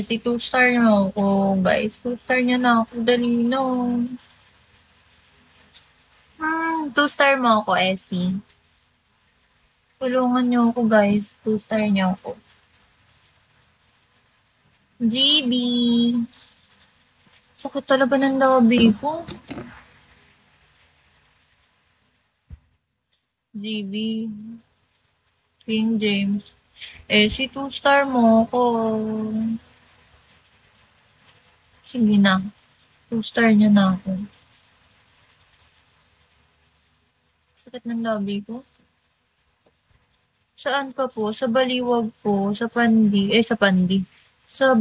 Kasi 2-star niyo ako, guys. 2-star niyo na ako. Dali na. 2-star mo ako, Essie. Tulungan niyo ako, guys. 2-star niyo ako. GB. Sakit talaga ng labi ko. GB. King James. Si 2-star mo ako. Sige na. 2-star niyo na ako. Sakit ng labi ko. Saan ka po? Sa Baliwag po. Sa Pandi. Sa Pandi. Sa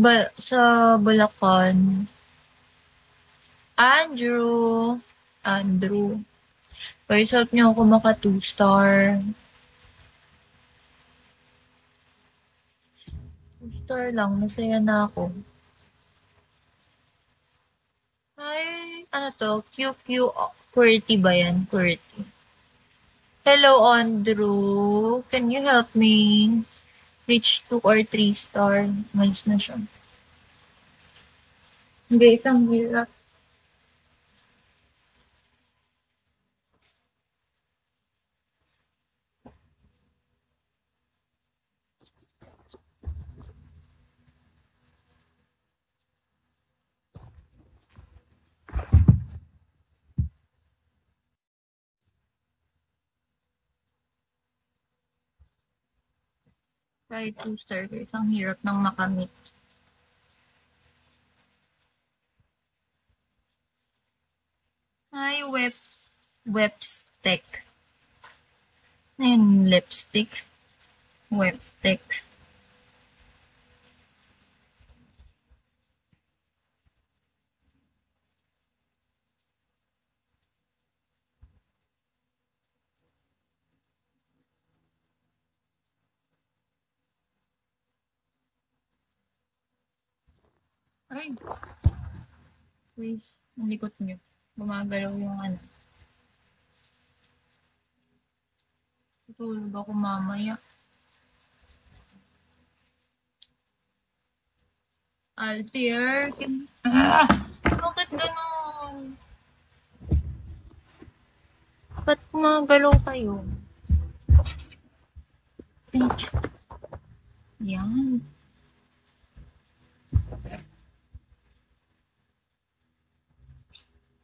Bulacan. Andrew. Andrew. Guys, help niyo ako maka 2-star. 2-star lang. Masaya na ako. Ay, ano to? QQ QWERTY ba yan? QWERTY. Hello, Andrew. Can you help me reach 2 or 3 star? Malis na siya. Hindi, isang hirap. Kahit 2 star guys, ang hirap ng makamit. Ay, webstick. Ayun, lipstick. Webstick. Ay, please, ang likot nyo. Gumagalaw yung ano. Tutulog ako mamaya. Altair, bakit ganun? Ba't gumagalaw kayo? Yan.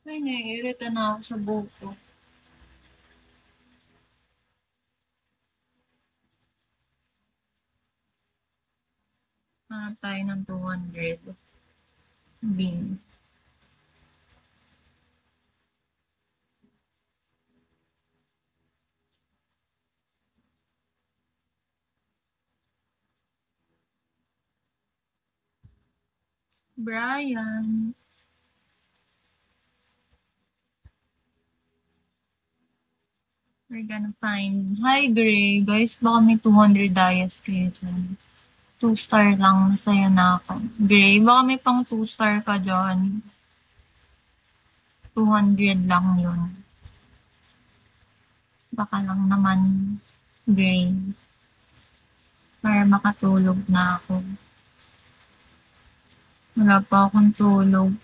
Ay, naiirita na ako sa buhok ko. Hanap tayo ng 200 beans. Brian. We're gonna find. Hi, Gray. Guys, baka may 200 dias kayo dyan. 2-star lang. Masaya na ako. Gray, baka may pang 2-star ka dyan. 200 lang yun. Baka lang naman, Gray. Para makatulog na ako. Wala pa akong tulog.